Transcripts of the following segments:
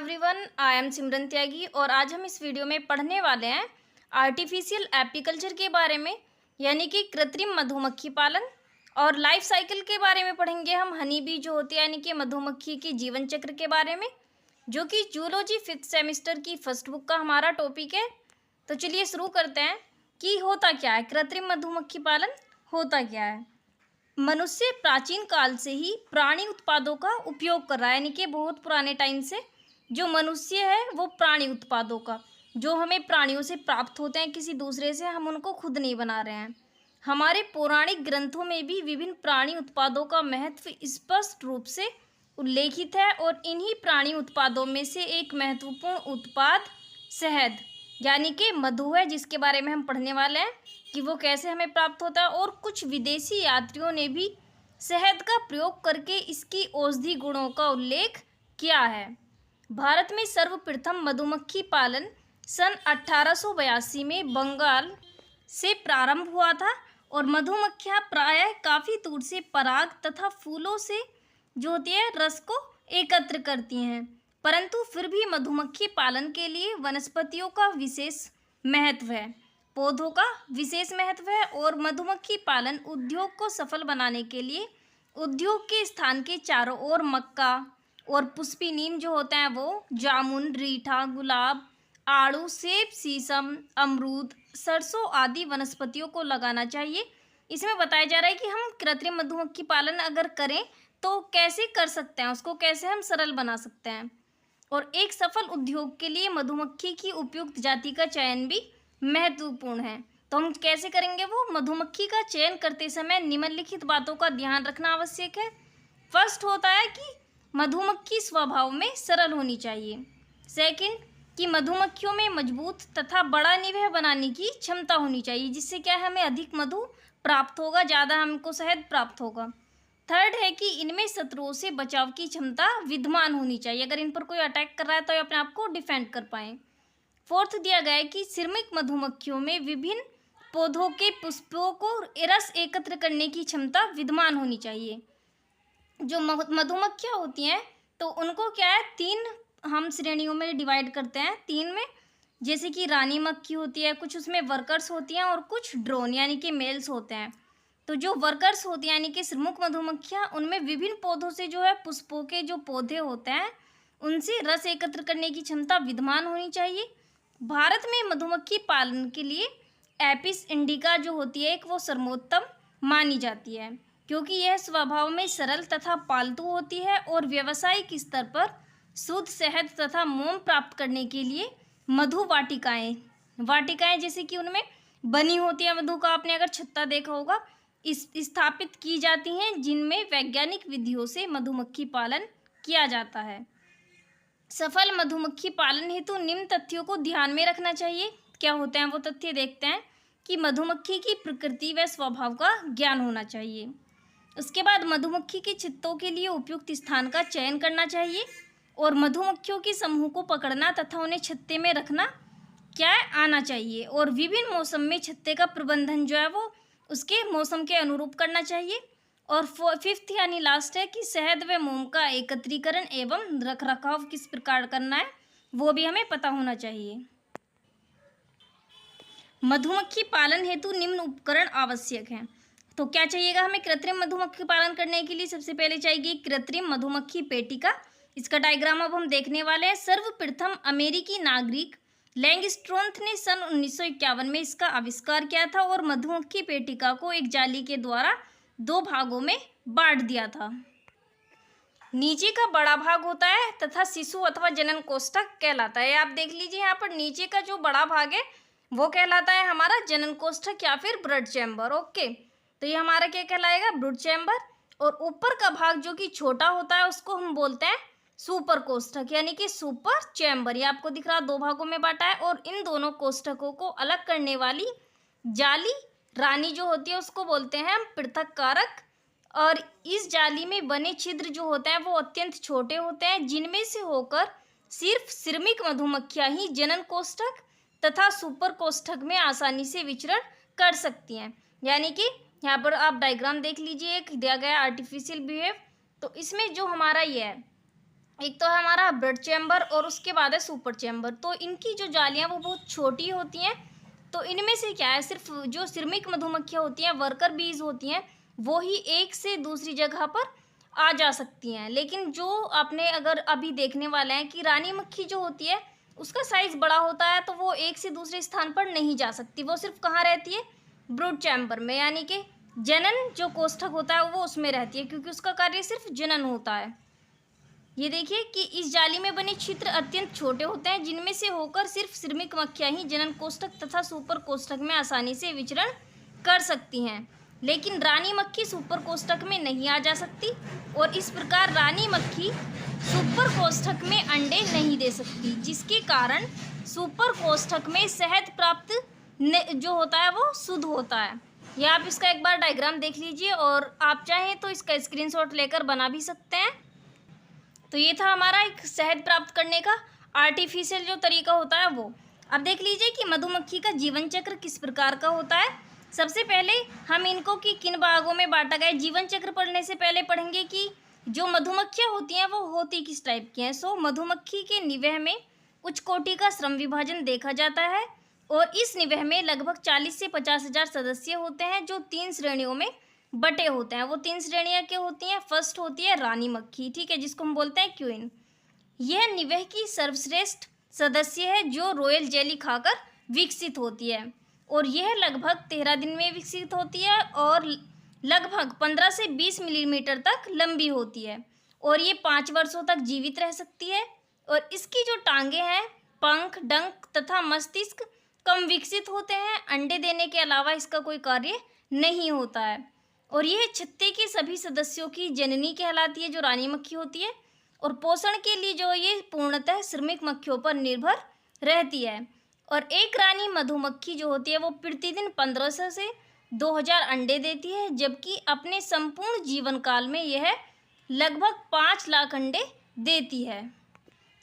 Everyone, I am सिमरन त्यागी और आज हम इस वीडियो में पढ़ने वाले हैं आर्टिफिशियल एपीकल्चर के बारे में, यानी कि कृत्रिम मधुमक्खी पालन। और लाइफ साइकिल के बारे में पढ़ेंगे हम हनी बी जो होती है, यानी कि मधुमक्खी की जीवन चक्र के बारे में, जो कि जूलॉजी 5th सेमेस्टर की फर्स्ट बुक का हमारा टॉपिक है। तो चलिए शुरू करते हैं कि होता क्या है कृत्रिम मधुमक्खी पालन, होता क्या है। मनुष्य प्राचीन काल से ही प्राणी उत्पादों का उपयोग कर रहा है, यानी कि बहुत पुराने टाइम से जो मनुष्य है वो प्राणी उत्पादों का, जो हमें प्राणियों से प्राप्त होते हैं किसी दूसरे से, हम उनको खुद नहीं बना रहे हैं। हमारे पौराणिक ग्रंथों में भी विभिन्न प्राणी उत्पादों का महत्व स्पष्ट रूप से उल्लेखित है और इन्हीं प्राणी उत्पादों में से एक महत्वपूर्ण उत्पाद शहद यानी कि मधु है, जिसके बारे में हम पढ़ने वाले हैं कि वो कैसे हमें प्राप्त होता है। और कुछ विदेशी यात्रियों ने भी शहद का प्रयोग करके इसकी औषधि गुणों का उल्लेख किया है। भारत में सर्वप्रथम मधुमक्खी पालन सन 1882 में बंगाल से प्रारंभ हुआ था और मधुमक्खियां प्रायः काफ़ी दूर से पराग तथा फूलों से जो होती है रस को एकत्र करती हैं, परंतु फिर भी मधुमक्खी पालन के लिए वनस्पतियों का विशेष महत्व है, पौधों का विशेष महत्व है। और मधुमक्खी पालन उद्योग को सफल बनाने के लिए उद्योग के स्थान के चारों ओर मक्का और पुष्पी नीम जो होते हैं वो जामुन, रीठा, गुलाब, आड़ू, सेब, शीशम, अमरूद, सरसों आदि वनस्पतियों को लगाना चाहिए। इसमें बताया जा रहा है कि हम कृत्रिम मधुमक्खी पालन अगर करें तो कैसे कर सकते हैं, उसको कैसे हम सरल बना सकते हैं। और एक सफल उद्योग के लिए मधुमक्खी की उपयुक्त जाति का चयन भी महत्वपूर्ण है। तो हम कैसे करेंगे वो, मधुमक्खी का चयन करते समय निम्नलिखित बातों का ध्यान रखना आवश्यक है। फर्स्ट होता है कि मधुमक्खी स्वभाव में सरल होनी चाहिए। सेकंड कि मधुमक्खियों में मजबूत तथा बड़ा निवेह बनाने की क्षमता होनी चाहिए, जिससे क्या है हमें अधिक मधु प्राप्त होगा, ज़्यादा हमको शहद प्राप्त होगा। थर्ड है कि इनमें शत्रुओं से बचाव की क्षमता विद्यमान होनी चाहिए, अगर इन पर कोई अटैक कर रहा है तो ये अपने आप को डिफेंड कर पाएँ। फोर्थ दिया गया है कि श्रमिक मधुमक्खियों में विभिन्न पौधों के पुष्पों को रस एकत्र करने की क्षमता विद्यमान होनी चाहिए। जो मधुमक्खियाँ होती हैं तो उनको क्या है, तीन हम श्रेणियों में डिवाइड करते हैं, तीन में, जैसे कि रानी मक्खी होती है, कुछ उसमें वर्कर्स होती हैं और कुछ ड्रोन यानी कि मेल्स होते हैं। तो जो वर्कर्स होती हैं यानी कि श्रमिक मधुमक्खियाँ, उनमें विभिन्न पौधों से जो है पुष्पों के जो पौधे होते हैं उनसे रस एकत्र करने की क्षमता विद्यमान होनी चाहिए। भारत में मधुमक्खी पालन के लिए एपिस इंडिका जो होती है एक वो सर्वोत्तम मानी जाती है, क्योंकि यह स्वभाव में सरल तथा पालतू होती है और व्यावसायिक स्तर पर शुद्ध शहद तथा मोम प्राप्त करने के लिए मधु वाटिकाएं जैसे कि उनमें बनी होती है मधु का, आपने अगर छत्ता देखा होगा, स्थापित की जाती हैं, जिनमें वैज्ञानिक विधियों से मधुमक्खी पालन किया जाता है। सफल मधुमक्खी पालन हेतु निम्न तथ्यों को ध्यान में रखना चाहिए। क्या होते हैं वो तथ्य, देखते हैं कि मधुमक्खी की प्रकृति व स्वभाव का ज्ञान होना चाहिए। उसके बाद मधुमक्खी के छित्तों के लिए उपयुक्त स्थान का चयन करना चाहिए और मधुमक्खियों के समूह को पकड़ना तथा उन्हें छत्ते में रखना क्या आना चाहिए। और विभिन्न मौसम में छत्ते का प्रबंधन जो है वो उसके मौसम के अनुरूप करना चाहिए। और फिफ्थ यानी लास्ट है कि शहद व मोम का एकत्रीकरण एवं रखरखाव किस प्रकार करना है वो भी हमें पता होना चाहिए। मधुमक्खी पालन हेतु निम्न उपकरण आवश्यक हैं। तो क्या चाहिएगा हमें कृत्रिम मधुमक्खी पालन करने के लिए, सबसे पहले चाहिए कृत्रिम मधुमक्खी पेटिका। इसका डायग्राम अब हम देखने वाले हैं। सर्वप्रथम अमेरिकी नागरिक लैंगस्ट्रोथ ने सन 1951 में इसका आविष्कार किया था और मधुमक्खी पेटिका को एक जाली के द्वारा दो भागों में बांट दिया था। नीचे का बड़ा भाग होता है तथा शिशु अथवा जनन कोष्ठक कहलाता है। आप देख लीजिए यहाँ पर नीचे का जो बड़ा भाग है वो कहलाता है हमारा जनन कोष्ठक या फिर ब्लड चैम्बर। ओके, तो ये हमारा क्या कहलाएगा, ब्लड चैम्बर। और ऊपर का भाग जो कि छोटा होता है उसको हम बोलते हैं सुपर कोष्ठक यानी कि सुपर चैम्बर। ये आपको दिख रहा है दो भागों में बांटा है और इन दोनों कोष्ठकों को अलग करने वाली जाली रानी जो होती है उसको बोलते हैं हम पृथक कारक। और इस जाली में बने छिद्र जो होते हैं वो अत्यंत छोटे होते हैं, जिनमें से होकर सिर्फ श्रमिक मधुमक्खियां ही जनन कोष्ठक तथा सुपर कोष्ठक में आसानी से विचरण कर सकती हैं। यानी कि यहाँ पर आप डायग्राम देख लीजिए, एक दिया गया आर्टिफिशियल बिहेव, तो इसमें जो हमारा ये है एक तो है हमारा ब्लड चैम्बर और उसके बाद है सुपर चैम्बर। तो इनकी जो जालियाँ वो बहुत छोटी होती हैं। तो इनमें से क्या है, सिर्फ जो श्रमिक मधुमक्खियाँ होती हैं, वर्कर बीज होती हैं, वो ही एक से दूसरी जगह पर आ जा सकती हैं। लेकिन जो आपने अगर अभी देखने वाले हैं कि रानी मक्खी जो होती है उसका साइज बड़ा होता है, तो वो एक से दूसरे स्थान पर नहीं जा सकती। वो सिर्फ कहाँ रहती है, ब्रूड चैम्बर में, यानी कि जनन जो कोष्ठक होता है वो उसमें रहती है, क्योंकि उसका कार्य सिर्फ जनन होता है। ये देखिए कि इस जाली में बने छिद्र अत्यंत छोटे होते हैं, जिनमें से होकर सिर्फ श्रमिक मक्खियां ही जनन कोष्ठक तथा सुपर कोष्ठक में आसानी से विचरण कर सकती हैं। लेकिन रानी मक्खी सुपर कोष्ठक में नहीं आ जा सकती, और इस प्रकार रानी मक्खी सुपर कोष्ठक में अंडे नहीं दे सकती, जिसके कारण सुपर कोष्ठक में शहद प्राप्त जो होता है वो शुद्ध होता है। या आप इसका एक बार डायग्राम देख लीजिए, और आप चाहें तो इसका स्क्रीनशॉट लेकर बना भी सकते हैं। तो ये था हमारा एक शहद प्राप्त करने का आर्टिफिशियल जो तरीका होता है वो। अब देख लीजिए कि मधुमक्खी का जीवन चक्र किस प्रकार का होता है। सबसे पहले हम इनको कि किन भागों में बांटा गया है। जीवन चक्र पढ़ने से पहले पढ़ेंगे कि जो मधुमक्खियाँ होती हैं वो होती किस टाइप की हैं। सो मधुमक्खी के निवह में उच्च कोटि का श्रम विभाजन देखा जाता है, और इस निवह में लगभग 40 से 50 हजार सदस्य होते हैं, जो 3 श्रेणियों में बटे होते हैं। वो 3 श्रेणियां क्या होती हैं। फर्स्ट होती है रानी मक्खी, ठीक है, जिसको हम बोलते हैं क्वीन। यह निवह की सर्वश्रेष्ठ सदस्य है, जो रॉयल जेली खाकर विकसित होती है, और यह लगभग 13 दिन में विकसित होती है, और लगभग 15 से 20 मिलीमीटर तक लंबी होती है, और ये 5 वर्षों तक जीवित रह सकती है। और इसकी जो टांगे हैं, पंख, डंक तथा मस्तिष्क कम विकसित होते हैं। अंडे देने के अलावा इसका कोई कार्य नहीं होता है, और यह छत्ते के सभी सदस्यों की जननी कहलाती है, जो रानी मक्खी होती है। और पोषण के लिए जो ये पूर्णतः श्रमिक मक्खियों पर निर्भर रहती है। और एक रानी मधुमक्खी जो होती है वो प्रतिदिन 1500 से 2000 अंडे देती है, जबकि अपने संपूर्ण जीवन काल में यह लगभग 5 लाख अंडे देती है।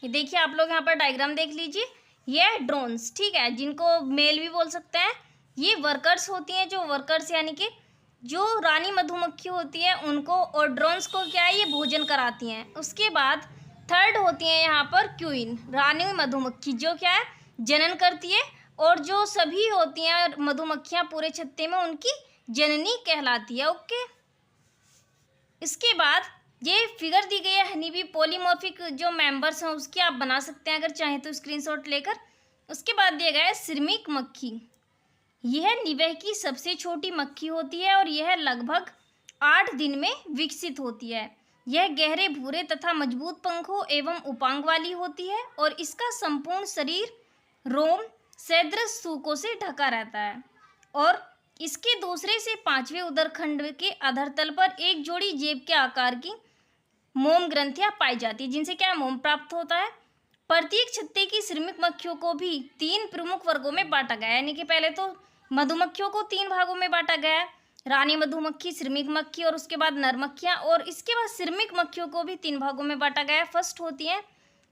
ये देखिए, आप लोग यहाँ पर डायग्राम देख लीजिए। यह ड्रोन्स, ठीक है, जिनको मेल भी बोल सकते हैं, ये वर्कर्स होती हैं। जो वर्कर्स यानी कि जो रानी मधुमक्खी होती है उनको, और ड्रोन्स को क्या है, ये भोजन कराती हैं। उसके बाद थर्ड होती है यहाँ पर क्वीन, रानी मधुमक्खी, जो क्या है, जनन करती है, और जो सभी होती हैं मधुमक्खियाँ पूरे छत्ते में, उनकी जननी कहलाती है। ओके, इसके बाद ये फिगर दी गई है हनी बी पॉलीमॉर्फिक जो मेंबर्स हैं उसकी आप बना सकते हैं अगर चाहें तो स्क्रीनशॉट लेकर। उसके बाद दिया गया है श्रमिक मक्खी। यह निवह की सबसे छोटी मक्खी होती है, और यह लगभग 8 दिन में विकसित होती है। यह गहरे भूरे तथा मजबूत पंखों एवं उपांग वाली होती है, और इसका संपूर्ण शरीर रोम सदृश सूकों से ढका रहता है, और इसके दूसरे से 5वें उदरखंड के अधरतल पर एक जोड़ी जेब के आकार की मोम ग्रंथियां पाई जाती है, जिनसे क्या मोम प्राप्त होता है। प्रत्येक छत्ते की श्रमिक मक्खियों को भी 3 प्रमुख वर्गों में बांटा गया है, यानी कि पहले तो मधुमक्खियों को 3 भागों में बांटा गया है, रानी मधुमक्खी, श्रमिक मक्खी और उसके बाद नर मक्खियाँ, और इसके बाद श्रमिक मक्खियों को भी 3 भागों में बांटा गया है। फर्स्ट होती है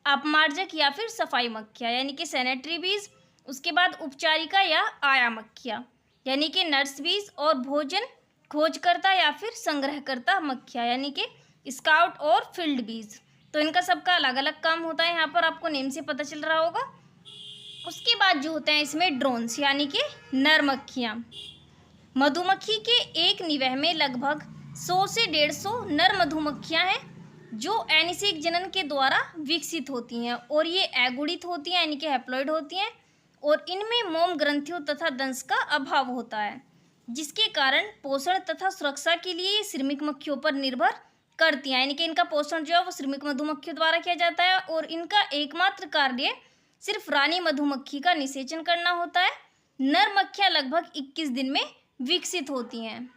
अपमार्जक या फिर सफाई मक्खियाँ, यानी कि सैनिटरी बीज। उसके बाद उपचारिका या आया मक्खियाँ, यानी कि नर्स बीज, और भोजन खोजकर्ता या फिर संग्रहकर्ता मक्खियाँ, यानी कि स्काउट और फील्ड बीज। तो इनका सबका अलग अलग काम होता है, यहाँ पर आपको नेम से पता चल रहा होगा। उसके बाद जो होते हैं इसमें ड्रोन्स, यानी कि नर मक्खियाँ। मधुमक्खी के एक निवह में लगभग 100 से 150 नर मधुमक्खियाँ हैं, जो एनिसेक जनन के द्वारा विकसित होती हैं, और ये एगुड़ित होती हैं, यानी कि हैप्लॉइड होती हैं, और इनमें मोम ग्रंथियों तथा दंश का अभाव होता है, जिसके कारण पोषण तथा सुरक्षा के लिए ये श्रमिक मक्खियों पर निर्भर करती हैं, यानी कि इनका पोषण जो है वो श्रमिक मधुमक्खियों द्वारा किया जाता है, और इनका एकमात्र कार्य सिर्फ रानी मधुमक्खी का निषेचन करना होता है। नर मक्खियाँ लगभग 21 दिन में विकसित होती हैं।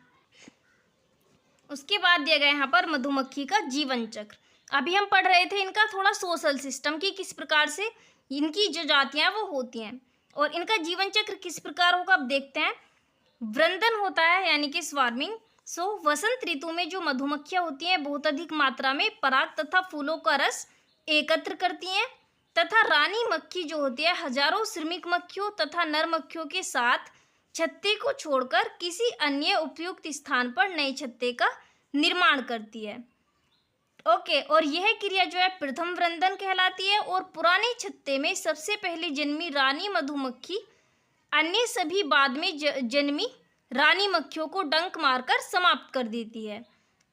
उसके बाद दिया गया यहाँ पर मधुमक्खी का जीवन चक्र। अभी हम पढ़ रहे थे इनका थोड़ा सोशल सिस्टम की, किस प्रकार से इनकी जो जातियाँ वो होती हैं, और इनका जीवन चक्र किस प्रकार होगा अब देखते हैं। वृंदन होता है, यानी कि स्वार्मिंग। सो वसंत ऋतु में जो मधुमक्खियाँ होती हैं बहुत अधिक मात्रा में पराग तथा फूलों का रस एकत्र करती हैं, तथा रानी मक्खी जो होती है हजारों श्रमिक मक्खियों तथा नर मक्खियों के साथ छत्ते को छोड़कर किसी अन्य उपयुक्त स्थान पर नए छत्ते का निर्माण करती है। ओके, और यह क्रिया जो है प्रथम वृंदन कहलाती है। और पुराने छत्ते में सबसे पहले जन्मी रानी मधुमक्खी अन्य सभी बाद में जन्मी रानी मक्खियों को डंक मारकर समाप्त कर देती है।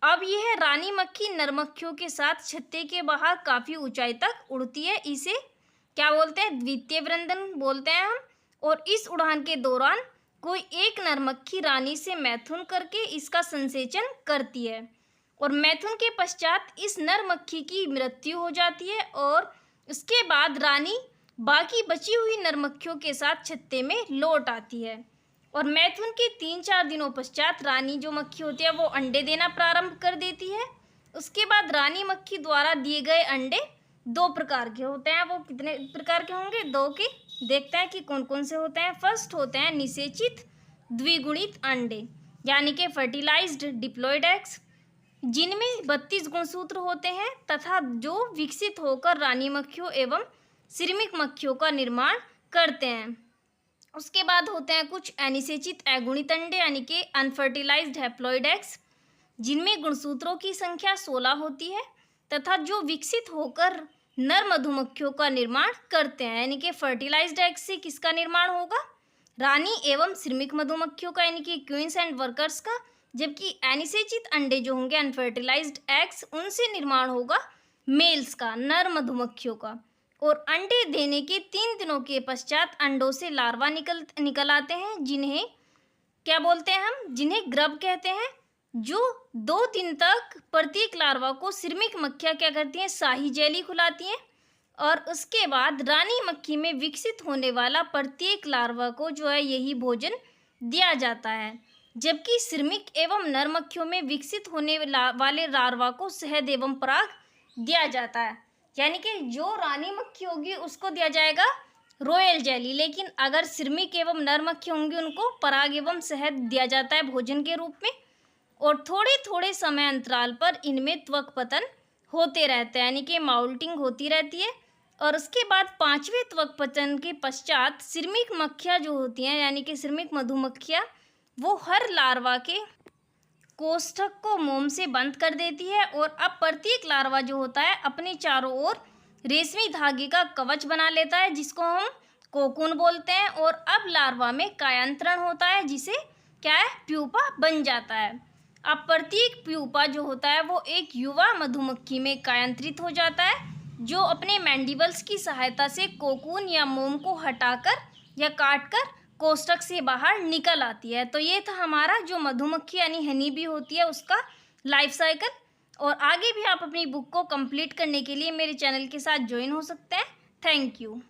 अब यह रानी मक्खी नर मक्खियों के साथ छत्ते के बाहर काफ़ी ऊंचाई तक उड़ती है। इसे क्या बोलते हैं? द्वितीय वृंदन बोलते हैं हम। और इस उड़ान के दौरान कोई एक नर मक्खी रानी से मैथुन करके इसका संसेचन करती है और मैथुन के पश्चात इस नर मक्खी की मृत्यु हो जाती है। और उसके बाद रानी बाकी बची हुई नर मक्खियों के साथ छत्ते में लौट आती है। और मैथुन के 3-4 दिनों पश्चात रानी जो मक्खी होती है वो अंडे देना प्रारंभ कर देती है। उसके बाद रानी मक्खी द्वारा दिए गए अंडे 2 प्रकार के होते हैं। वो कितने प्रकार के होंगे? 2 के। देखते हैं कि कौन कौन से होते हैं। फर्स्ट होते हैं निषेचित द्विगुणित अंडे, यानी कि फर्टिलाइज्ड डिप्लॉयड एग्स, जिनमें 32 गुणसूत्र होते हैं तथा जो विकसित होकर रानी मक्खियों एवं श्रमिक मक्खियों का निर्माण करते हैं। उसके बाद होते हैं कुछ अनिषेचित अगुणित अंडे, यानी कि अनफर्टिलाइज्ड हैप्लॉइड एग्स, जिनमें गुणसूत्रों की संख्या 16 होती है तथा जो विकसित होकर नर मधुमक्खियों का निर्माण करते हैं। यानी कि फर्टिलाइज्ड एग्स से किसका निर्माण होगा? रानी एवं श्रमिक मधुमक्खियों का, यानी कि क्वींस एंड वर्कर्स का। जबकि अनिषेचित अंडे जो होंगे अनफर्टिलाइज्ड एग्स, उनसे निर्माण होगा मेल्स का, नर मधुमक्खियों का। और अंडे देने के 3 दिनों के पश्चात अंडों से लार्वा निकल आते हैं, जिन्हें क्या बोलते हैं हम? जिन्हें ग्रब कहते हैं। जो 2 दिन तक प्रत्येक लार्वा को श्रमिक मक्खियाँ क्या करती हैं? शाही जेली खिलाती हैं। और उसके बाद रानी मक्खी में विकसित होने वाला प्रत्येक लार्वा को जो है यही भोजन दिया जाता है। जबकि श्रमिक एवं नर मक्खियों में विकसित होने वाले लार्वा को शहद एवं पराग दिया जाता है। यानी कि जो रानी मक्खी होगी उसको दिया जाएगा रॉयल जेली, लेकिन अगर श्रमिक एवं नर मक्खी होंगी उनको पराग एवं शहद दिया जाता है भोजन के रूप में। और थोड़े थोड़े समय अंतराल पर इनमें त्वक पतन होते रहते हैं, यानी कि माउल्टिंग होती रहती है। और उसके बाद 5वें त्वक पतन के पश्चात श्रमिक मक्खियाँ जो होती हैं, यानी कि श्रमिक मधुमक्खियाँ, वो हर लार्वा के कोष्ठक को मोम से बंद कर देती है। और अब प्रत्येक लार्वा जो होता है अपने चारों ओर रेशमी धागे का कवच बना लेता है, जिसको हम कोकून बोलते हैं। और अब लार्वा में कायांतरण होता है, जिसे क्या है? प्यूपा बन जाता है। अब प्रत्येक प्यूपा जो होता है वो एक युवा मधुमक्खी में कायांतरित हो जाता है, जो अपने मैंडिबल्स की सहायता से कोकून या मोम को हटाकर या काटकर कोष्ठक से बाहर निकल आती है। तो ये था हमारा जो मधुमक्खी यानी हनी बी होती है उसका लाइफ साइकिल। और आगे भी आप अपनी बुक को कंप्लीट करने के लिए मेरे चैनल के साथ ज्वाइन हो सकते हैं। Thank you.